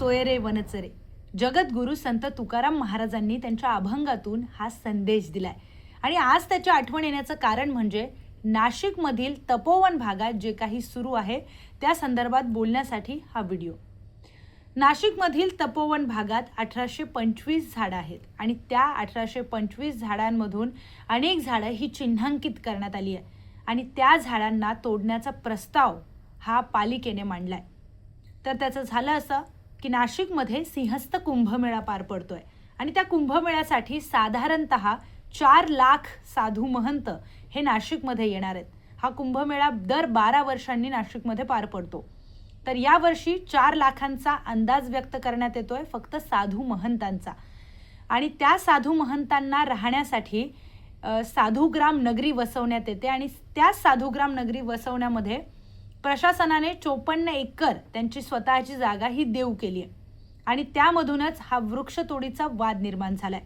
सोयरे वनचरे. जगद्गुरू संत तुकाराम महाराजांनी त्यांच्या अभंगातून हा संदेश दिलाय आणि आज त्याची आठवण येण्याचं कारण म्हणजे नाशिकमधील तपोवन भागात जे काही सुरू आहे त्या संदर्भात बोलण्यासाठी हा व्हिडिओ. नाशिकमधील तपोवन भागात 1825 झाडं आहेत आणि त्या 1825 झाडांमधून अनेक झाडं ही चिन्हांकित करण्यात आली आहे आणि त्या झाडांना तोडण्याचा प्रस्ताव हा पालिकेने मांडलाय. तर त्याचं झालं असं की नाशिकमध्ये सिंहस्थ कुंभमेळा पार पडतोय आणि त्या कुंभमेळ्यासाठी साधारणतः 4 लाख साधू महंत हे नाशिकमध्ये येणार आहेत. हा कुंभमेळा दर 12 वर्षांनी नाशिकमध्ये पार पडतो. तर यावर्षी 4 लाखांचा अंदाज व्यक्त करण्यात येतोय फक्त साधू महंतांचा आणि त्या साधू महंतांना राहण्यासाठी साधुग्राम नगरी वसवण्यात येते आणि त्या साधुग्राम नगरी वसवण्यामध्ये प्रशासनाने 54 एकर त्यांची स्वतःची जागा ही देऊ केली आहे आणि त्यामधूनच हा वृक्षतोडीचा वाद निर्माण झालाय.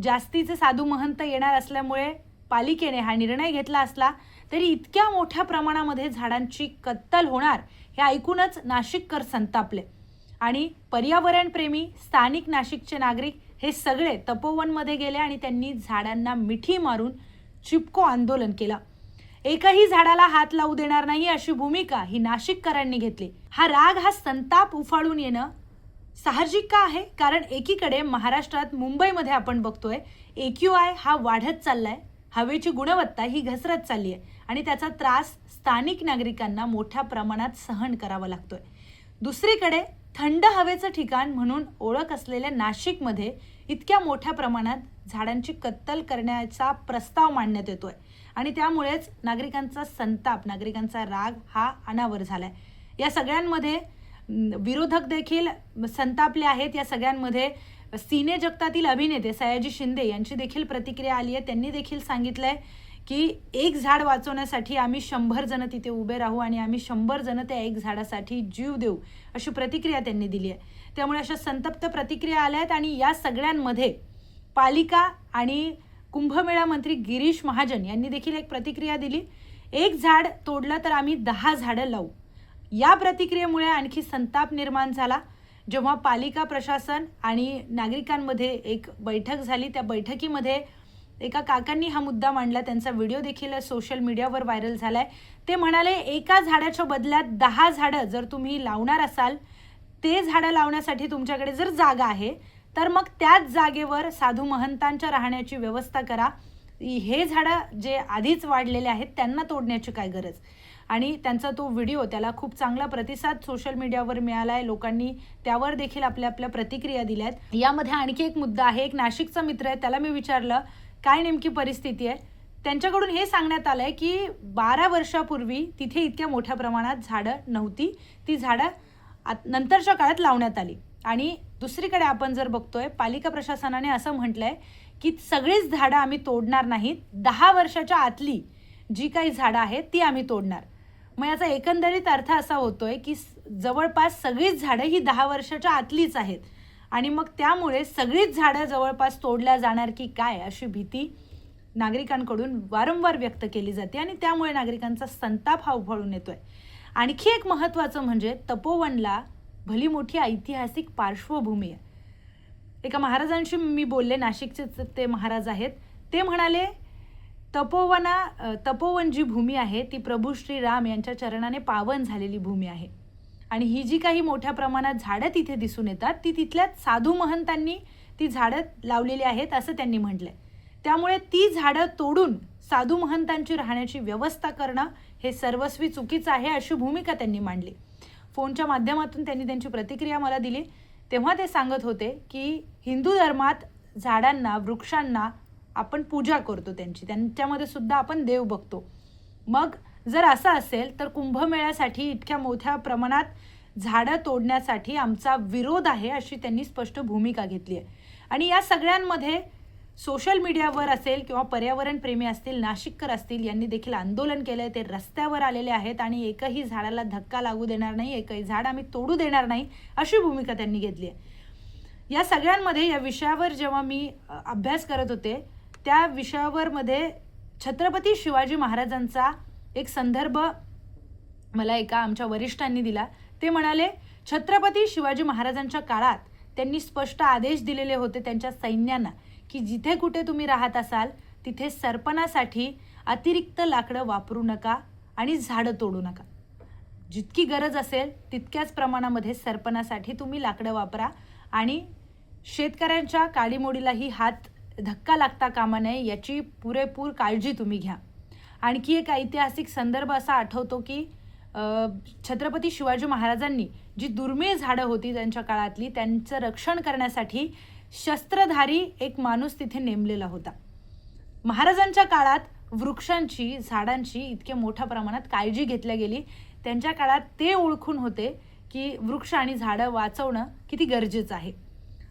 जास्तीचे साधू महंत येणार असल्यामुळे पालिकेने हा निर्णय घेतला असला तरी इतक्या मोठ्या प्रमाणामध्ये झाडांची कत्तल होणार हे ऐकूनच नाशिककर संतापले आणि पर्यावरणप्रेमी स्थानिक नाशिकचे नागरिक हे सगळे तपोवनमध्ये गेले आणि त्यांनी झाडांना मिठी मारून चिपको आंदोलन केलं. एकही झाडाला हात लावू देणार नाही अशी भूमिका ही नाशिककरांनी घेतली. हा राग, हा संताप उफाळून येणं साहजिक का आहे? कारण एकीकडे महाराष्ट्रात, मुंबईमध्ये आपण बघतोय AQI हा वाढत चाललाय, हवेची गुणवत्ता ही घसरत चालली आहे आणि त्याचा त्रास स्थानिक नागरिकांना मोठ्या प्रमाणात सहन करावा लागतोय. दुसरीकडे थंड हवेचं ठिकाण म्हणून ओळख असलेल्या नाशिकमध्ये इतक्या मोठ्या प्रमाणात झाडांची कत्तल करण्याचा प्रस्ताव मांडण्यात येतोय आणि त्यामुळेच नागरिकांचा संताप, नागरिकांचा राग हा अनावर झालाय. या सगळ्यांमध्ये विरोधक देखील संतापले आहेत. या सगळ्यांमध्ये सिने जगतातील अभिनेते सयाजी शिंदे यांची देखील प्रतिक्रिया आली आहे. त्यांनी देखील सांगितलंय की एक झाड वाचवण्यासाठी आम्ही 100 जण तिथे उभे राहू आणि आम्ही 100 जण त्या एक झाडासाठी जीव देऊ अशी प्रतिक्रिया त्यांनी दिली आहे. त्यामुळे अशा संतप्त प्रतिक्रिया आल्या आहेत आणि या सगळ्यांमध्ये पालिका आणि कुंभमेळा मंत्री गिरीश महाजन यांनी देखील एक प्रतिक्रिया दिली. एक झाड तोडलं तर आम्ही 10 झाडं लावू. या प्रतिक्रियेमुळे आणखी संताप निर्माण झाला. जेव्हा पालिका प्रशासन आणि नागरिकांमध्ये एक बैठक झाली, त्या बैठकीमध्ये एका काकांनी हा मुद्दा मांडला. त्यांचा व्हिडिओ देखील सोशल मीडियावर व्हायरल झालाय. ते म्हणाले, एका झाडाच्या बदल्यात 10 झाडं जर तुम्ही लावणार असाल, ते झाडं लावण्यासाठी तुमच्याकडे जर जागा आहे तर मग त्याच जागेवर साधू महंतांच्या राहण्याची व्यवस्था करा. हे झाडं जे आधीच वाढलेले आहेत त्यांना तोडण्याची काय गरज? आणि त्यांचा तो व्हिडिओ, त्याला खूप चांगला प्रतिसाद सोशल मीडियावर मिळाला आहे. लोकांनी त्यावर देखील आपल्या प्रतिक्रिया दिल्या आहेत. यामध्ये आणखी एक मुद्दा आहे. एक नाशिकचा मित्र आहे, त्याला मी विचारलं काय नेमकी परिस्थिती आहे. त्यांच्याकडून हे सांगण्यात आलं आहे की 12 वर्षापूर्वी तिथे इतक्या मोठ्या प्रमाणात झाडं नव्हती. ती झाडं नंतरच्या काळात लावण्यात आली. आणि दुसरीकडे आपण जर बघतोय, पालिका प्रशासनाने असं म्हटलंय की सगळीच झाडं आम्ही तोडणार नाहीत, 10 वर्षाच्या आतली जी काही झाडं आहेत ती आम्ही तोडणार. मग याचा एकंदरीत अर्थ असा होतोय की जवळपास सगळीच झाडं ही 10 वर्षाच्या आतलीच आहेत आणि मग त्यामुळे सगळीच झाडं जवळपास तोडल्या जाणार की काय अशी भीती नागरिकांकडून वारंवार व्यक्त केली जाते आणि त्यामुळे नागरिकांचा संताप हा उफाळून येतोय. आणखी एक महत्त्वाचं म्हणजे तपोवनला भली मोठी ऐतिहासिक पार्श्वभूमी आहे. एका महाराजांशी मी बोलले, नाशिकचे ते महाराज आहेत. ते म्हणाले तपोवन जी भूमी आहे ती प्रभू श्रीराम यांच्या चरणाने पावन झालेली भूमी आहे आणि ही जी काही मोठ्या प्रमाणात झाडं तिथे दिसून येतात ती तिथल्या साधू महंतांनी ती झाडं लावलेली आहेत असं त्यांनी म्हटलंय. त्यामुळे ती झाडं तोडून साधू महंतांची राहण्याची व्यवस्था करणं हे सर्वस्वी चुकीचं आहे अशी भूमिका त्यांनी मांडली. फोनच्या माध्यमातून त्यांनी त्यांची प्रतिक्रिया मला दिली. तेव्हा ते सांगत होते की हिंदू धर्मात झाडांना, वृक्षांना आपण पूजा करतो, त्यांच्यामध्ये सुद्धा आपण देव बघतो. मग जर असं असेल तर कुंभमेळ्यासाठी इतक्या मोठ्या प्रमाणात झाडं तोडण्यासाठी आमचा विरोध आहे अशी त्यांनी स्पष्ट भूमिका घेतली आहे. आणि या सगळ्यांमध्ये सोशल मीडियावर असेल किंवा पर्यावरणप्रेमी असतील, नाशिककर असतील, यांनी देखील आंदोलन केलंय. ते रस्त्यावर आलेले आहेत आणि एकही झाडाला धक्का लागू देणार नाही, एकही झाड आम्ही तोडू देणार नाही अशी भूमिका त्यांनी घेतली आहे. या सगळ्यांमध्ये या विषयावर जेव्हा मी अभ्यास करत होते त्या विषयावर मध्ये छत्रपती शिवाजी महाराजांचा एक संदर्भ मला एका आमच्या वरिष्ठांनी दिला. ते म्हणाले छत्रपती शिवाजी महाराजांच्या काळात त्यांनी स्पष्ट आदेश दिलेले होते त्यांच्या सैन्यांना की जिथे कुठे तुम्ही राहत असाल तिथे सरपणासाठी अतिरिक्त लाकडं वापरू नका आणि झाडं तोडू नका. जितकी गरज असेल तितक्याच प्रमाणामध्ये सरपणासाठी तुम्ही लाकडं वापरा आणि शेतकऱ्यांच्या काडीमोडीलाही हात धक्का लागता कामा नये याची पुरेपूर काळजी तुम्ही घ्या. आणखी एक ऐतिहासिक संदर्भ असा आठवतो की छत्रपती शिवाजी महाराजांनी जी दुर्मिळ झाडं होती त्यांच्या काळातली त्यांचं रक्षण करण्यासाठी शस्त्रधारी एक माणूस तिथे नेमलेला होता. महाराजांच्या काळात वृक्षांची झाडांची इतक्या मोठ्या प्रमाणात काळजी घेतल्या गेली. त्यांच्या काळात ते ओळखून होते की वृक्ष आणि झाडं वाचवणं किती गरजेचं आहे.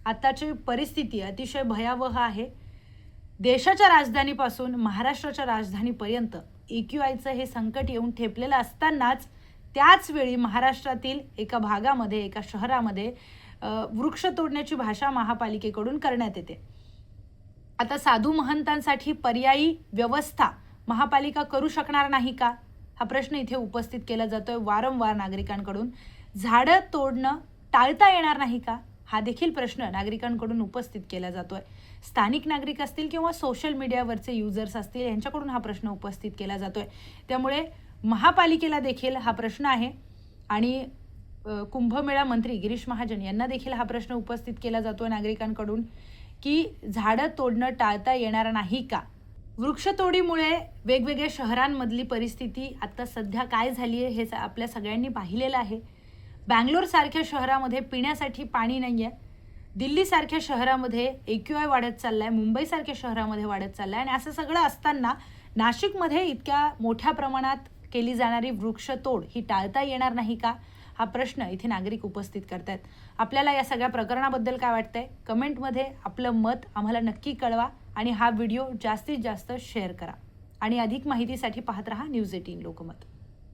आताची परिस्थिती अतिशय भयावह आहे. देशाच्या राजधानीपासून महाराष्ट्राच्या राजधानीपर्यंत AQIचं हे संकट येऊन ठेपलेलं असतानाच त्याच वेळी महाराष्ट्रातील एका भागामध्ये एका शहरामध्ये वृक्ष तोडण्याची भाषा महापालिकेकडून करण्यात येते. आता साधू महंतांसाठी पर्यायी व्यवस्था महापालिका करू शकणार नाही का हा प्रश्न इथे उपस्थित केला जातोय वारंवार नागरिकांकडून. झाडं तोडणं टाळता येणार नाही का हा देखील प्रश्न नागरिकांकडून उपस्थित केला जातोय. स्थानिक नागरिक असतील किंवा सोशल मीडियावरचे युजर्स असतील यांच्याकडून हा प्रश्न उपस्थित केला जातोय. त्यामुळे महापालिकेला देखील हा प्रश्न आहे आणि कुंभमेळा मंत्री गिरीश महाजन यांना देखील हा प्रश्न उपस्थित केला जातोय नागरिकांकडून की झाडं तोडणं टाळता येणार नाही का. वृक्षतोडीमुळे वेगवेगळ्या शहरांमधली परिस्थिती आता सध्या काय झाली आहे हे आपल्या सगळ्यांनी पाहिलेलं आहे. बँगलोरसारख्या शहरामध्ये पिण्यासाठी पाणी नाही आहे. दिल्लीसारख्या शहरामध्ये AQI वाढत चाललाय, मुंबईसारख्या शहरामध्ये वाढत चाललाय आणि असं सगळं असताना नाशिकमध्ये इतक्या मोठ्या प्रमाणात केली जाणारी वृक्षतोड ही टाळता येणार नाही का हा प्रश्न इथे नागरिक उपस्थित करतायत. आपल्याला या सगळ्या प्रकरणाबद्दल काय वाटतंय कमेंटमध्ये आपलं मत आम्हाला नक्की कळवा आणि हा व्हिडिओ जास्तीत जास्त शेअर करा आणि अधिक माहितीसाठी पाहत रहा न्यूज 18 लोकमत.